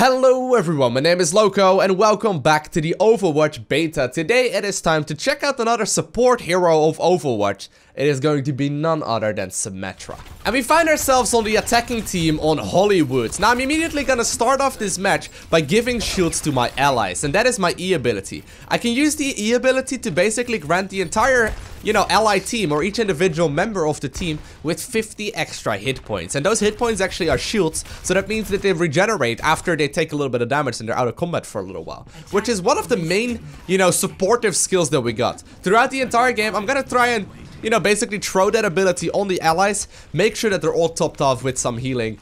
Hello everyone, my name is Lowko and welcome back to the Overwatch beta. Today it is time to check out another support hero of Overwatch. It is going to be none other than Symmetra. And we find ourselves on the attacking team on Hollywood. Now I'm immediately gonna start off this match by giving shields to my allies, and that is my E ability. I can use the E ability to basically grant the entire, ally team or each individual member of the team with 50 extra hit points. And those hit points actually are shields, so that means that they regenerate after they take a little bit of damage and they're out of combat for a little while. Which is one of the main, supportive skills that we got. Throughout the entire game, I'm gonna try and basically throw that ability on the allies, make sure that they're all topped off with some healing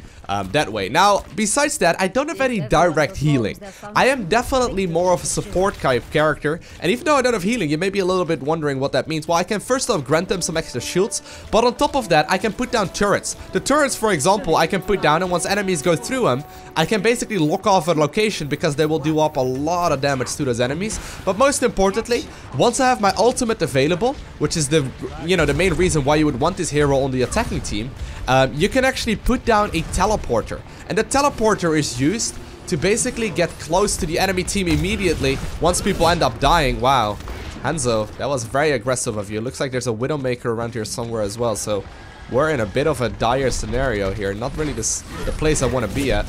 that way. Now, besides that, I don't have any direct healing. I am definitely more of a support type character, and even though I don't have healing, you may be a little bit wondering what that means. Well, I can first off grant them some extra shields, but on top of that, I can put down turrets. The turrets, for example, I can put down, and once enemies go through them, I can basically lock off a location because they will do up a lot of damage to those enemies. But most importantly, once I have my ultimate available, which is the main reason why you would want this hero on the attacking team, you can actually put down a teleporter. And the teleporter is used to basically get close to the enemy team immediately once people end up dying. Wow, Hanzo, that was very aggressive of you. Looks like there's a Widowmaker around here somewhere as well, so we're in a bit of a dire scenario here. Not really the place I want to be at.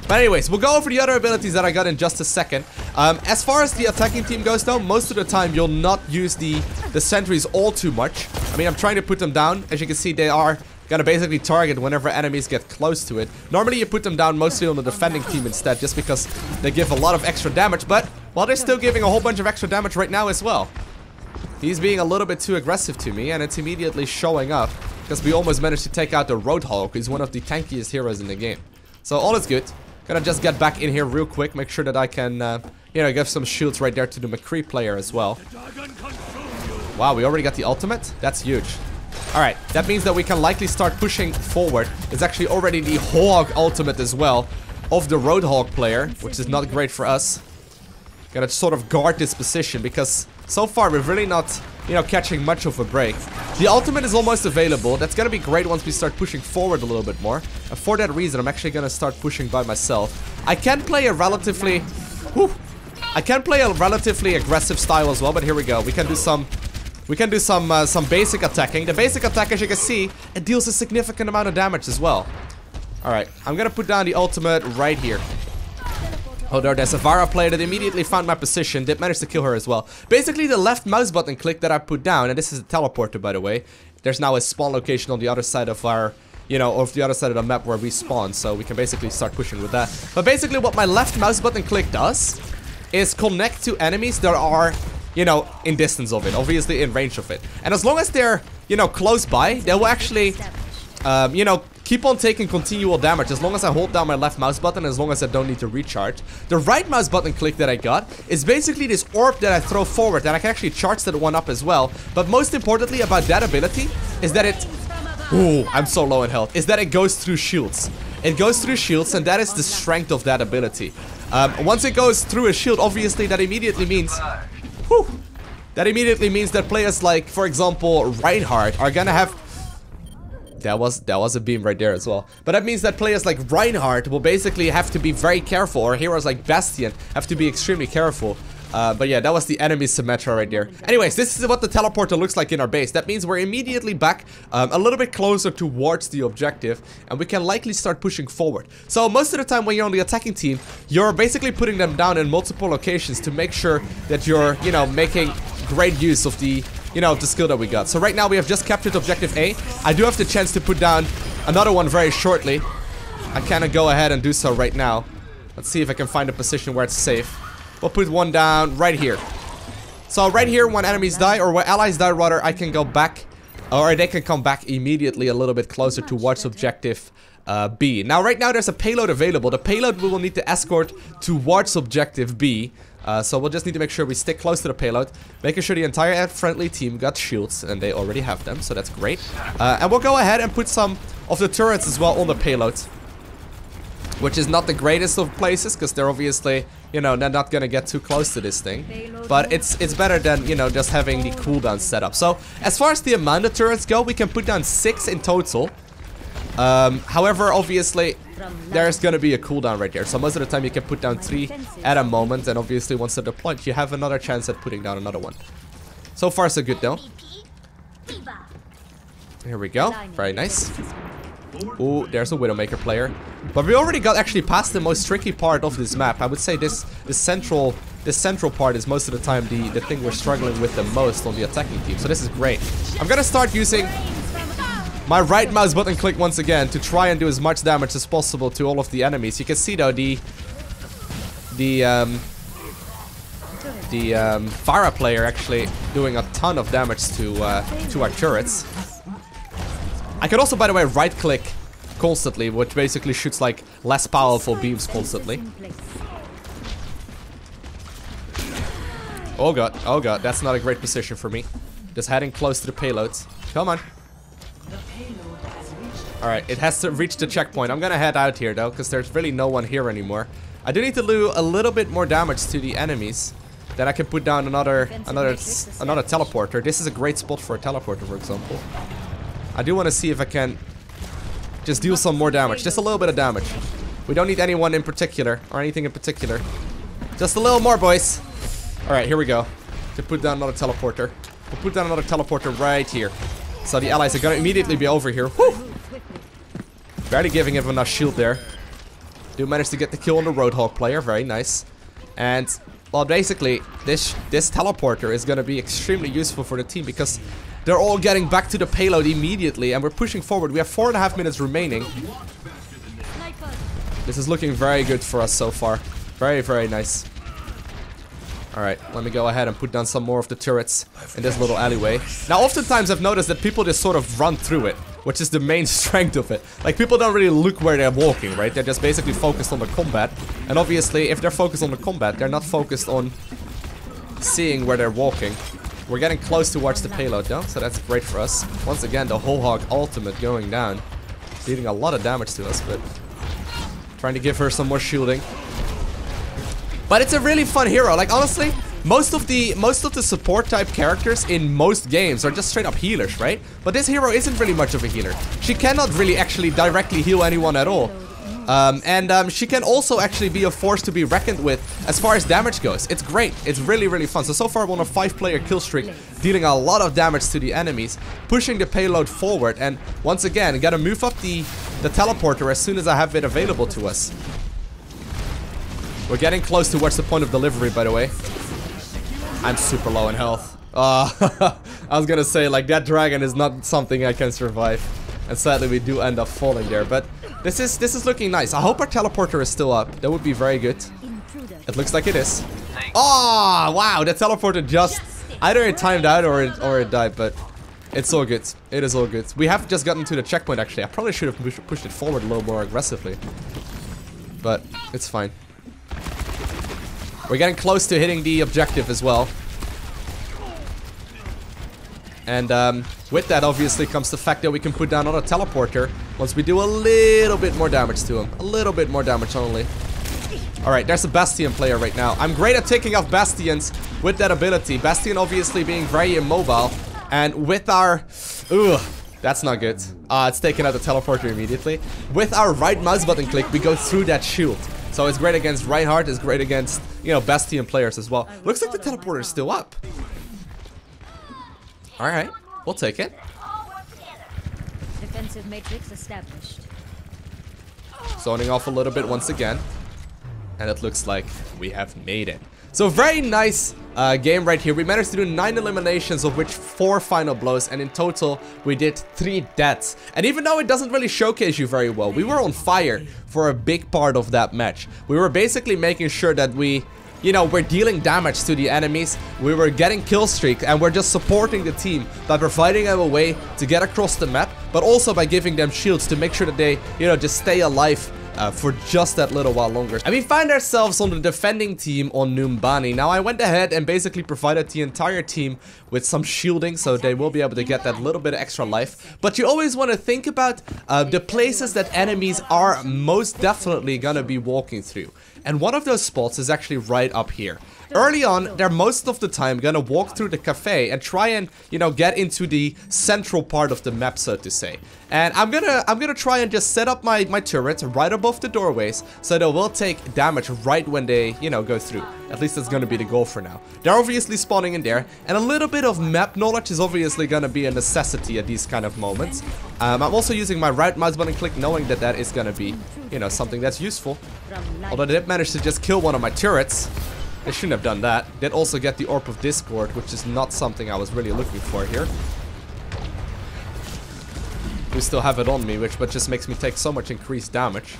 But anyways, we'll go over the other abilities that I got in just a second. As far as the attacking team goes though, most of the time you'll not use the sentries all too much. I mean, I'm trying to put them down. As you can see, they are gonna basically target whenever enemies get close to it. Normally you put them down mostly on the defending team instead, just because they give a lot of extra damage. But, well, they're still giving a whole bunch of extra damage right now as well. He's being a little bit too aggressive to me, and it's immediately showing up, because we almost managed to take out the Roadhog, who's one of the tankiest heroes in the game. So all is good. Gonna just get back in here real quick, make sure that I can, give some shields right there to the McCree player as well. Wow, we already got the ultimate? That's huge. Alright, that means that we can likely start pushing forward. It's actually already the Hog ultimate as well of the Roadhog player, which is not great for us. Gotta sort of guard this position because so far we're really not, catching much of a break. The ultimate is almost available. That's gonna be great once we start pushing forward a little bit more. And for that reason, I'm actually gonna start pushing by myself. I can play a relatively aggressive style as well, but here we go. We can do some basic attacking. The basic attack, as you can see, it deals a significant amount of damage as well. Alright, I'm gonna put down the ultimate right here. Oh, there's a Vara player that immediately found my position. Did manage to kill her as well. Basically, the left mouse button click that I put down, and this is a teleporter, by the way. There's now a spawn location on the other side of our, of the other side of the map where we spawn, so we can basically start pushing with that. But basically, what my left mouse button click does is connect to enemies that are, in distance of it, obviously in range of it. And as long as they're, close by, they will actually, keep on taking continual damage as long as I hold down my left mouse button, as long as I don't need to recharge. The right mouse button click that I got is basically this orb that I throw forward, and I can actually charge that one up as well. But most importantly about that ability is that it... Ooh, I'm so low in health. Is that it goes through shields. It goes through shields, and that is the strength of that ability. Once it goes through a shield, obviously that immediately means... Whew, that immediately means that players like, for example, Reinhardt are gonna have... That was a beam right there as well. But that means that players like Reinhardt will basically have to be very careful, or heroes like Bastion have to be extremely careful. But yeah, that was the enemy Symmetra right there. Anyways, this is what the teleporter looks like in our base. That means we're immediately back a little bit closer towards the objective, and we can likely start pushing forward. So most of the time when you're on the attacking team, you're basically putting them down in multiple locations to make sure that you're, making great use of the the skill that we got. So right now we have just captured objective A. I do have the chance to put down another one very shortly. I cannot go ahead and do so right now. Let's see if I can find a position where it's safe. We'll put one down right here. So right here, when enemies die, or when allies die rather, I can go back, or they can come back immediately a little bit closer towards objective B. Now right now there's a payload available. The payload we will need to escort towards objective B. So we'll just need to make sure we stick close to the payload, making sure the entire friendly team got shields, and they already have them, so that's great. And we'll go ahead and put some of the turrets as well on the payload, which is not the greatest of places, because they're obviously, they're not gonna get too close to this thing. But it's better than, just having the cooldown set up. So as far as the amount of turrets go, we can put down 6 in total. However, obviously, there's gonna be a cooldown right there. So most of the time you can put down 3 at a moment, and obviously once they're deployed, you have another chance at putting down another one. So far so good though. Here we go. Very nice. Ooh, there's a Widowmaker player. But we already got actually past the most tricky part of this map. I would say this central part is most of the time the thing we're struggling with the most on the attacking team. So this is great. I'm gonna start using my right mouse button click once again to try and do as much damage as possible to all of the enemies. You can see though the Pharah player actually doing a ton of damage to our turrets. I can also, by the way, right click constantly, which basically shoots like less powerful beams constantly. Oh god, that's not a great position for me. Just heading close to the payloads. Come on. Alright, it has to reach the checkpoint. I'm gonna head out here though, because there's really no one here anymore. I do need to do a little bit more damage to the enemies. Then I can put down another teleporter. This is a great spot for a teleporter, for example. I do want to see if I can just deal some more damage. Just a little bit of damage. We don't need anyone in particular, or anything in particular. Just a little more, boys. Alright, here we go. To put down another teleporter. We'll put down another teleporter right here. So the allies are gonna immediately be over here. Whew! Barely giving him enough shield there. Do manage to get the kill on the Roadhog player. Very nice. And, well, basically, this teleporter is gonna be extremely useful for the team because they're all getting back to the payload immediately, and we're pushing forward. We have 4.5 minutes remaining. This is looking very good for us so far. Very, very nice. Alright, let me go ahead and put down some more of the turrets in this little alleyway. Now, oftentimes I've noticed that people just sort of run through it, which is the main strength of it. Like, people don't really look where they're walking, right? They're just basically focused on the combat. And obviously, if they're focused on the combat, they're not focused on seeing where they're walking. We're getting close towards the payload though, so that's great for us. Once again, the whole hog ultimate going down. Dealing a lot of damage to us, but trying to give her some more shielding. But it's a really fun hero. Like, honestly, most of the support type characters in most games are just straight up healers, right? But this hero isn't really much of a healer. She cannot really actually directly heal anyone at all. She can also actually be a force to be reckoned with as far as damage goes. It's great. It's really, really fun. So far we're on a 5-player kill streak, dealing a lot of damage to the enemies, pushing the payload forward, and once again, gotta move up the teleporter as soon as I have it available to us. We're getting close towards the point of delivery, by the way. I'm super low in health. I was gonna say, like, that dragon is not something I can survive. And sadly, we do end up falling there, but this is looking nice. I hope our teleporter is still up. That would be very good. It looks like it is. Oh, wow, the teleporter just either it timed out or it died, but it's all good. It is all good. We have just gotten to the checkpoint, actually. I probably should have pushed it forward a little more aggressively, but it's fine. We're getting close to hitting the objective as well. And with that obviously comes the fact that we can put down another teleporter once we do a little bit more damage to him. A little bit more damage only. Alright, there's a Bastion player right now. I'm great at taking off Bastions with that ability. Bastion obviously being very immobile. And with our... Ugh, that's not good. It's taking out the teleporter immediately. With our right mouse button click, we go through that shield. So it's great against Reinhardt, it's great against, you know, Bastion players as well. Looks like the teleporter is still up. Alright, we'll take it. Defensive matrix established. Zoning off a little bit once again. And it looks like we have made it. So very nice game right here. We managed to do 9 eliminations, of which 4 final blows, and in total we did 3 deaths. And even though it doesn't really showcase you very well, we were on fire for a big part of that match. We were basically making sure that we, you know, we're dealing damage to the enemies, we were getting kill streaks, and we're just supporting the team by providing them a way to get across the map, but also by giving them shields to make sure that they, you know, just stay alive for just that little while longer. And we find ourselves on the defending team on Numbani. Now I went ahead and basically provided the entire team with some shielding, so they will be able to get that little bit of extra life. But you always want to think about the places that enemies are most definitely gonna be walking through. And one of those spots is actually right up here. Early on, they're most of the time gonna walk through the cafe and try and, you know, get into the central part of the map, so to say. And I'm gonna try and just set up my turrets right above the doorways, so they will take damage right when they, you know, go through. At least that's gonna be the goal for now. They're obviously spawning in there, and a little bit of map knowledge is obviously gonna be a necessity at these kind of moments. I'm also using my right mouse button click, knowing that that is gonna be, you know, something that's useful. Although they did manage to just kill one of my turrets. They shouldn't have done that. Did also get the Orb of Discord, which is not something I was really looking for here. We still have it on me, but just makes me take so much increased damage.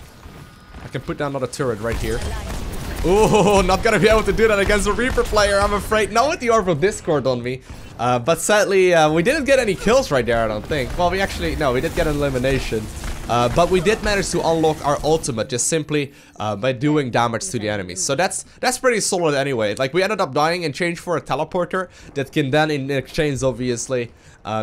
I can put down another turret right here. Ooh, not gonna be able to do that against a Reaper player, I'm afraid. Not with the Orb of Discord on me. But sadly, we didn't get any kills right there, I don't think. Well, we did get an elimination. But we did manage to unlock our ultimate just simply by doing damage to the enemies. So that's pretty solid anyway. Like, we ended up dying in exchange for a teleporter that can then in exchange obviously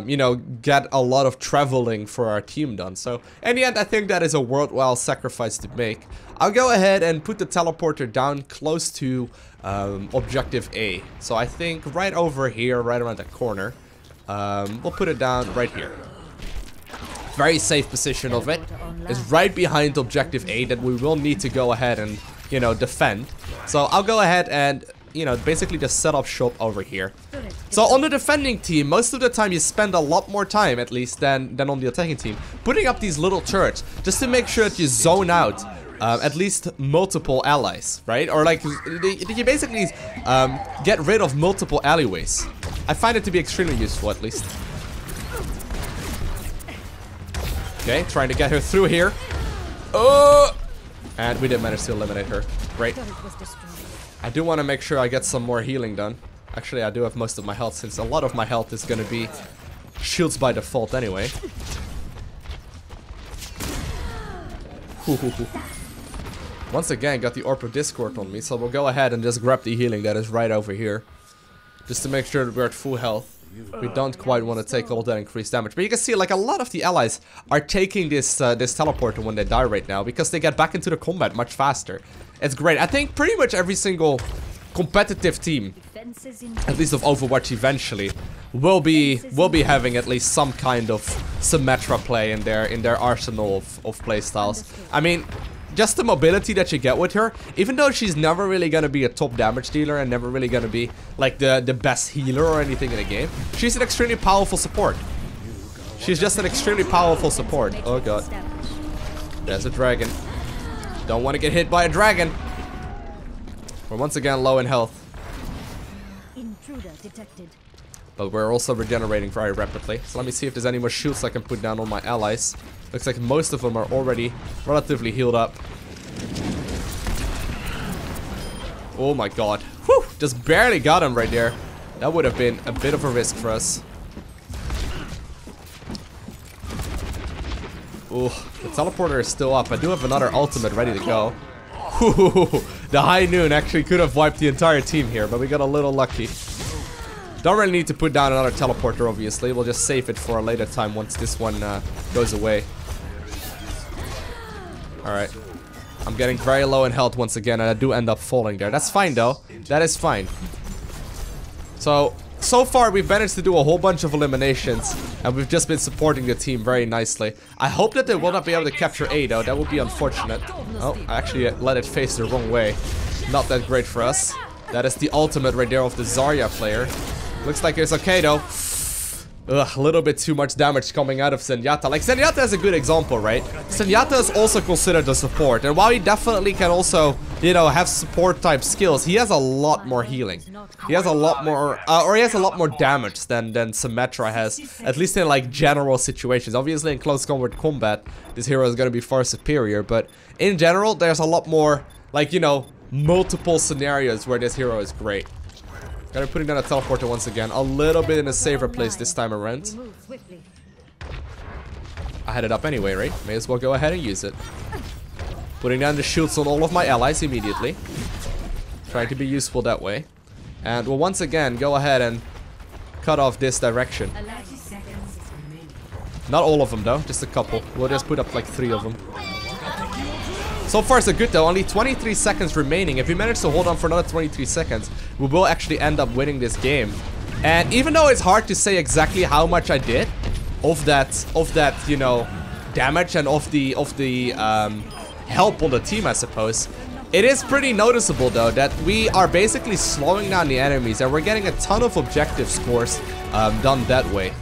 you know, get a lot of traveling for our team done. So in the end, I think that is a worthwhile sacrifice to make. I'll go ahead and put the teleporter down close to objective A. So I think right over here, right around the corner. We'll put it down right here. Very safe position of it is right behind objective A that we will need to go ahead and, you know, defend. So I'll go ahead and, you know, basically just set up shop over here. So on the defending team, most of the time you spend a lot more time, at least, than on the attacking team, putting up these little turrets just to make sure that you zone out at least multiple allies, right? Or like you basically get rid of multiple alleyways. I find it to be extremely useful, at least. Okay, trying to get her through here. Oh! And we did manage to eliminate her. Great. I do want to make sure I get some more healing done. Actually, I do have most of my health, since a lot of my health is going to be shields by default anyway. Once again, got the Orb of Discord on me, so we'll go ahead and just grab the healing that is right over here. Just to make sure that we're at full health. We don't quite want to take all that increased damage. But you can see, like, a lot of the allies are taking this this teleporter when they die right now, because they get back into the combat much faster. It's great. I think pretty much every single competitive team, at least of Overwatch eventually, will be having at least some kind of Symmetra play in their arsenal of playstyles. I mean, just the mobility that you get with her, even though she's never really gonna be a top damage dealer and never really gonna be like the best healer or anything in the game, she's an extremely powerful support. She's just an extremely powerful support. Oh god. There's a dragon. Don't want to get hit by a dragon. We're once again low in health. Intruder detected. But we're also regenerating very rapidly. So let me see if there's any more shields I can put down on my allies. Looks like most of them are already relatively healed up. Oh my god. Whew! Just barely got him right there. That would have been a bit of a risk for us. Ooh, the teleporter is still up. I do have another ultimate ready to go. Ooh, the high noon actually could have wiped the entire team here, but we got a little lucky. Don't really need to put down another teleporter, obviously. We'll just save it for a later time once this one goes away. Alright. I'm getting very low in health once again, and I do end up falling there. That's fine, though. That is fine. So far, we've managed to do a whole bunch of eliminations, and we've just been supporting the team very nicely. I hope that they will not be able to capture A, though. That would be unfortunate. Oh, I actually let it face the wrong way. Not that great for us. That is the ultimate right there of the Zarya player. Looks like it's okay, though. Ugh, a little bit too much damage coming out of Zenyatta. Like, Zenyatta is a good example, right? Zenyatta is also considered a support, and while he definitely can also, you know, have support-type skills, he has a lot more healing. He has a lot more, he has a lot more damage than Symmetra has, at least in, like, general situations. Obviously, in close combat, this hero is gonna be far superior, but in general, there's a lot more, like, you know, multiple scenarios where this hero is great. Gotta putting down a teleporter once again. A little bit in a safer place this time around. I had it up anyway, right? May as well go ahead and use it. Putting down the shields on all of my allies immediately. Trying to be useful that way. And we'll once again go ahead and cut off this direction. Not all of them though, just a couple. We'll just put up like 3 of them. So far so good though, only 23 seconds remaining. If we manage to hold on for another 23 seconds, we will actually end up winning this game. And even though it's hard to say exactly how much I did of that, you know, damage and of the help on the team, I suppose, it is pretty noticeable though that we are basically slowing down the enemies and we're getting a ton of objective scores done that way.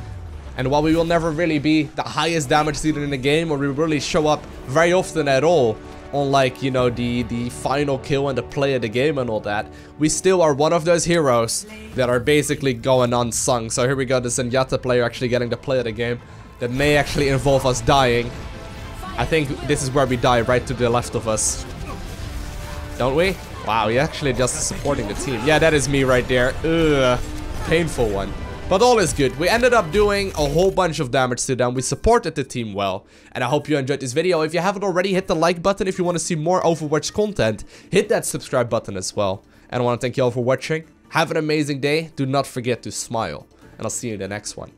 And while we will never really be the highest damage dealer in the game, or we really show up very often at all on, like, you know, the final kill and the play of the game and all that, we still are one of those heroes that are basically going unsung. So here we go, the Zenyatta player actually getting the play of the game. That may actually involve us dying. I think this is where we die, right to the left of us. Don't we? Wow, he actually just supporting the team. Yeah, that is me right there. Ugh, painful one. But all is good. We ended up doing a whole bunch of damage to them. We supported the team well. And I hope you enjoyed this video. If you haven't already, hit the like button. If you want to see more Overwatch content, hit that subscribe button as well. And I want to thank you all for watching. Have an amazing day. Do not forget to smile. And I'll see you in the next one.